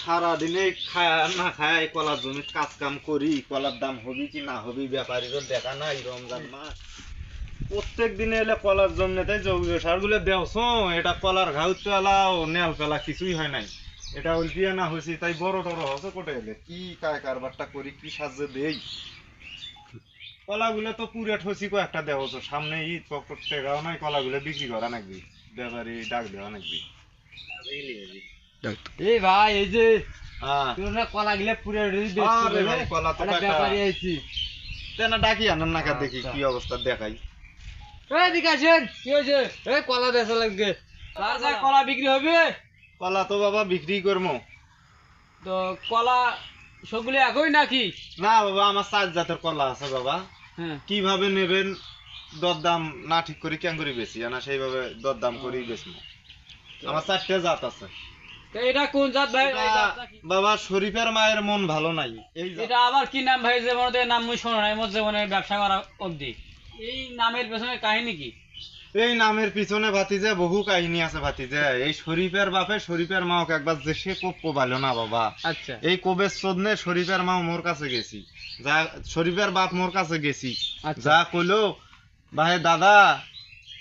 সারাদিনে খায় না খায় কলার জমি কাজ কাম করি, কলার দাম হবি কি না হবি ব্যাপারীদের দেখা নাই। রমজান মাস প্রত্যেক দিনে এলে কলার জমিতে জৈব সার গুলো দেওছ, এটা কলার ঘাউ চালাও নেল পেলা কিছুই হয় নাই। এটা উল্টিয়ে না হয়েছি তাই বড় টড় হচ্ছে কোটে এলে কি কায় কারবারটা করি, কি সাহায্য দেই। কলাগুলো তো পুরে ঠসি কয়েকটা দেওছ, সামনে ঈদ পকট টেকাও নাই, কলাগুলো বিক্রি করা নাকবি, ব্যাপারী ডাক দেওয়া নাকবি। এই ভাই এই যে হ্যাঁ কলা গিলে পুরে কলা তো ব্যাপারী আইছি। ডাকি আনেন না দেখি কি অবস্থা দেখাই। এদিকে আসেন, কি হয়েছে? এই কলা বেচা লাগবে, তার যা কলা বিক্রি হবে। কলা তো বাবা বিক্রি করবো। তো কলা সবগুলো একই নাকি? না বাবা, আমার 4 জাতের কলা আছে বাবা। হ্যাঁ, কিভাবে নেবেন দরদাম না ঠিক করি কেন করি বেশি না, সেইভাবে দরদাম করি বেচবো। আমার 4টে জাত আছে। তো এটা কোন জাত ভাই? বাবা শরীফের মায়ের মন ভালো নাই, এই এটা আবার কি নাম ভাই? যে মনে নাম মুই শোনো নাই মোর জীবনে ব্যবসা করা অবধি। এই নামের পেছনে কাহিনী কি? এই নামের পিছনে ভাতিজে বহু কাহিনী আছে ভাতিজে। এই শরীফের বাপে শরীফের মাও একবার যে সে কোপ কোবালো না বাবা। আচ্ছা, এই কোবের চোদনে শরীফের মা মোর কাছে গেছি, যা শরীফের বাপ মোর কাছে গেছি, যা কইলো ভাই দাদা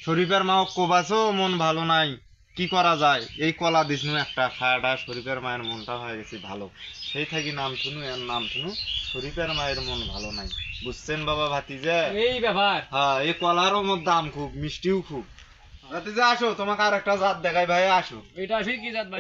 শরীফের মাও কোবাছো মন ভালো নাই, কি করা যায়? এই কলা দিসনু একটা খায়াটা, শরীফের মায়ের মনটা হয়ে গেছে ভালো। সেই থাকি নাম শুনু এর নাম শুনু শরীফের মায়ের মন ভালো নাই। বুঝছেন বাবা ভাতিজে? এই ব্যাপার। হ্যাঁ, এই কলারও মোর দাম খুব, মিষ্টিও খুব। ভাতিজে আসো, তোমাকে আর একটা জাত দেখাই ভাই, আসো। এটা ফির কি জাত ভাই?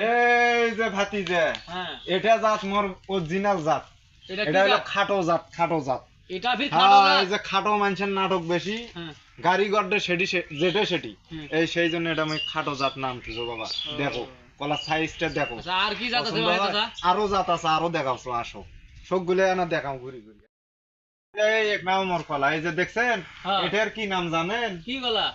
এই যে ভাতিজে, হ্যাঁ, এটা জাত মোর অরিজিনাল জাত। এটা এটা কি হলো জাত? খাটো জাত, খাটো জাত। এটা ফির খাটো হ্যাঁ, এই জাত? যে খাটো মানুষের নাটক বেশি, হ্যাঁ, গাড়ি গড্ডে সেটি যেটে সেটি, হুম। এই সেই জন্য এটা আমি খাটো জাত নাম দিছো বাবা। দেখো কলার সাইজটা দেখো। আচ্ছা, আর কি জাত আছে পছন্দ ভাই হয়? দাদা? আরো জাত আছে, আরো দেখাচ্ছ, আসো সবগুলো এনে দেখাও ঘুরি ঘুরি। এই এক নম্বর কলা, এই যে দেখছেন, হ্যাঁ। এটার কি নাম জানেন? কি গলা?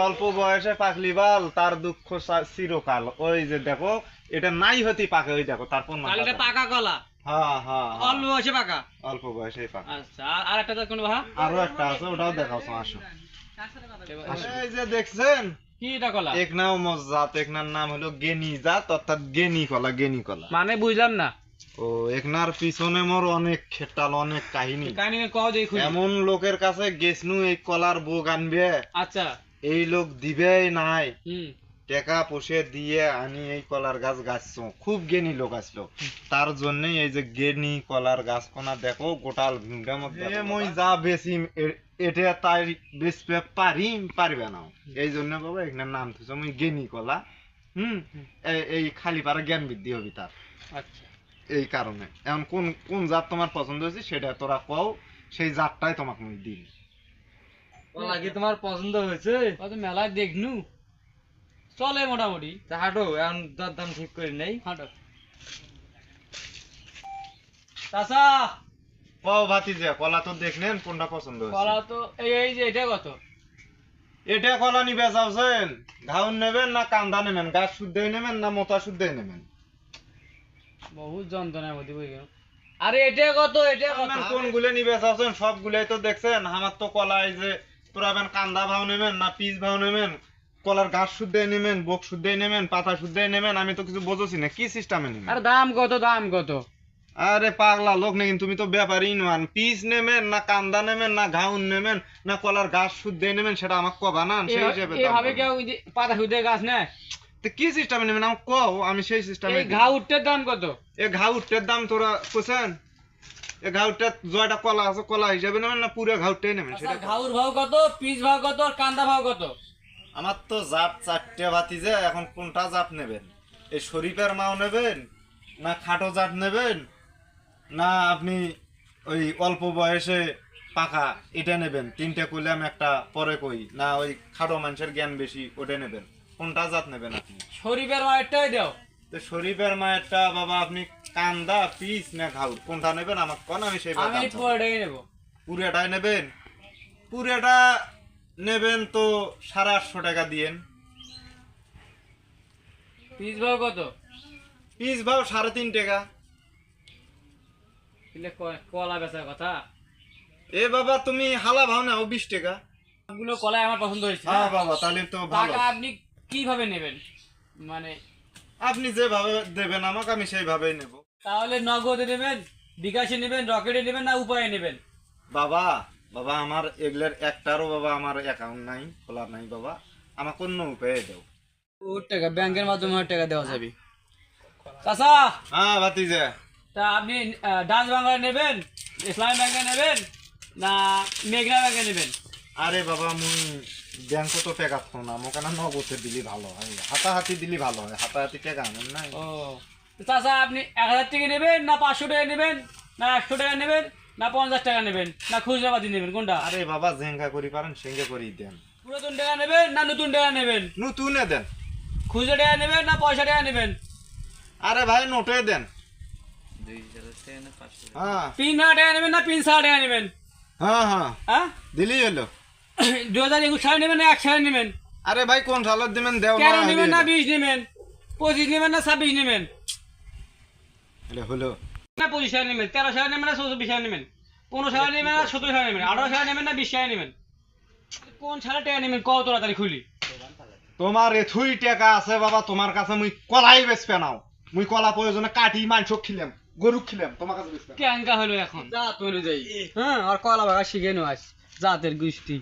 অল্প বয়সে পাকলি বাল তার দুঃখ চিরকাল। ওই যে দেখো, এটা নাই হতি পাকে, ওই দেখো তারপর নাম। কালিটা পাকা কলা, হ্যাঁ হ্যাঁ, অল্প বয়সে পাকা। অল্প বয়সে পাকা। আচ্ছা, আর একটা জাত কোন ভাই? আরো একটা আছে, ওটাও দেখাচ্ছ, আসো। এই যে দেখছেন, কি এটা কলা? এক নাম জাত, এক নাম হলো গেনি জাত, অর্থাৎ গেনি কলা, গেনি কলা। মানে বুঝলাম না। ও একনার পিছনে মোর অনেক খেটাল, অনেক কাহিনী। কাহিনী কও দেখুন। এমন লোকের কাছে গেছনু এই কলার বোক আনবে, আচ্ছা, এই লোক দিবেই নাই, হুম, টাকা পয়সা দিয়ে আনি এই কলার গাছ গাছছো। খুব জ্ঞানী লোক আসলো, তার জন্য এই যে জ্ঞানী কলার গাছ কোনা দেখো গোটাল ভিঙ্গা মধ্যে মই যা বেশি এটা তাই বেচতে পারবে না। এই জন্য বাবা এখানে নাম থুছো মই জ্ঞানী কলা। এই খালি পারা জ্ঞান বৃদ্ধি হবি তার। আচ্ছা, এই কারণে এখন কোন কোন জাত তোমার পছন্দ হয়েছে সেটা তোরা কও, সেই জাতটাই তোমাকে আমি দিই। কলা কি তোমার পছন্দ হয়েছে? কত মেলায় দেখনু, চলে মোটামুটি। হাঁটো, এখন দাম ঠিক করে নেই, হাঁটো। চাচা, কও ভাতিজা, কলা তো দেখলেন কোনটা পছন্দ কলা হয়েছে? তো এই যে এটা কত? এটা কলা নিবে যাচ্ছেন, ঘাউন নেবেন না কান্দা নেবেন, গাছ শুদ্ধই নেবেন না মোটা শুদ্ধই নেবেন? বহুত যন্ত্রণার মধ্যে বই গেল। আরে এটা কত? এটা কত? কোনগুলো নিবে যাচ্ছেন? সবগুলাই তো দেখছেন। আমার তো কলা এই যে তোরা কান্দা ভাও নেবেন না পিস ভাও নেবেন, কলার গাছ শুদ্ধই নেবেন, বোক শুদ্ধই নেবেন, পাতা শুদ্ধই নেবেন, আমি তো কিছু বুঝছি না কি সিস্টেমে নেবেন। আরে দাম কত? দাম কত? আরে পাগলা লোক নেই, তুমি তো ব্যাপারই নন। পিস নেবেন না কান্দা নেবেন না ঘাউন নেবেন না কলার গাছ শুদ্ধই নেবেন, সেটা আমাকে কবা না, সেই হিসেবে দাম এভাবে বলবো। কেউ পাতা শুদ্ধ গাছ নেয়? তো কি সিস্টেমে নেবেন আমাকে কও, আমি সেই সিস্টেমে। এই ঘা উঠতে দাম কত? এ ঘা উঠতের দাম তোরা কোছেন? এ ঘা উঠতে জয়টা কলা আছে কলা হিসেবে নেবেন না পুরো ঘা উঠতেই নেবেন সেটা? ঘাউর ভাও কত? পিস ভাও কত? আর কান্দা ভাও কত? আমার তো জাত 4টে ভাতিজে, এখন কোনটা জাত নেবেন? এই শরীফের মাও নেবেন না খাটো জাত নেবেন না আপনি ওই অল্প বয়সে পাকা এটা নেবেন? 3টে কইলাম, একটা পরে কই না ওই খাটো মানুষের জ্ঞান বেশি ওটা নেবেন? কোনটা জাত নেবেন আপনি? শরীফের মায়েরটাই দাও। তো শরীফের মায়েরটা বাবা আপনি কান্দা পিস না ঘাউর কোনটা নেবেন আমাকে কোন, আমি সেই আমি পুরোটাই নেব। পুরোটাই নেবেন? পুরোটা নেবেন তো 850 টাকা দিয়েন। পিস ভাও কত? পিস ভাও 3.5 টাকা। কলা বেচার কথা। এ বাবা তুমি হালা ভাও নাও 20 টাকা। সবগুলো কলাই আমার পছন্দ হয়েছে। হ্যাঁ বাবা, তাহলে তো ভালো। টাকা আপনি কিভাবে নেবেন? মানে আপনি যেভাবে দেবেন আমাকে আমি সেইভাবেই নেব। তাহলে নগদে নেবেন, বিকাশে নেবেন, রকেটে নেবেন না উপায়ে নেবেন? বাবা বাবা আমার এগুলোর একটারও বাবা আমার অ্যাকাউন্ট নাই, খোলা নাই বাবা, আমার কোন উপায়ে দাও। ওর টাকা ব্যাংকের মাধ্যমে ওর টাকা দেওয়া যাবে। চাচা, হ্যাঁ ভাতিজা, তা আপনি ডাচ বাংলায় নেবেন, ইসলামী ব্যাংকে নেবেন না মেঘনা ব্যাংকে নেবেন? আরে বাবা মুই ব্যাংক তো টাকা থো না, মোক না নগদে দিলি ভালো হয়, হাতাহাতি দিলি ভালো হয়, হাতাহাতি টাকা আনেন নাই। ও তো চাচা, আপনি 1000 টাকা নেবেন না 500 টাকা নেবেন না 100 টাকা নেবেন না 50 টাকা নেবেন না খুচরা বাদি নেবেন, কোনটা? আরে বাবা জেঙ্গা করি পারেন সেঙ্গা করি দেন, পুরাতন টাকা নেবেন না নতুন টাকা নেবেন? নতুনে দেন। খুচরা টাকা নেবেন না পয়সা টাকা নেবেন? আরে ভাই নোটে দেন। হ্যাঁ পিন টাকা নেবেন না পিন টাকা নেবেন? হ্যাঁ হ্যাঁ হ্যাঁ, দিলি হলো। 2021 সালে নেবেন না 1 সালে নেবেন? আরে ভাই কোন সালত দিবেন দেও না, 13 নেবেন না 20 নেবেন? 25 নেবেন না 26 নেবেন? হলো হলো। না 25 সালে নেবেন, 13 সালে নেবেন না 24 সালে নেবেন, 15 সালে নেবেন না 17 সালে নেবেন, 18 সালে নেবেন না 20 সালে নেবেন? কোন সালে টাকা নেবেন কত তাড়াতাড়ি খুলি? তোমার এথুই টাকা আছে বাবা, তোমার কাছে মুই কলাই বেচপে নাও, মুই কলা প্রয়োজনে কাটি মাংস খিলাম, গরু খিলাম, তোমার কাছে বেচপে। কেঙ্কা হলো এখন? যা তুই যাই, হ্যাঁ আর কলা বাগা শিখে নো আস জাতের গোষ্ঠী।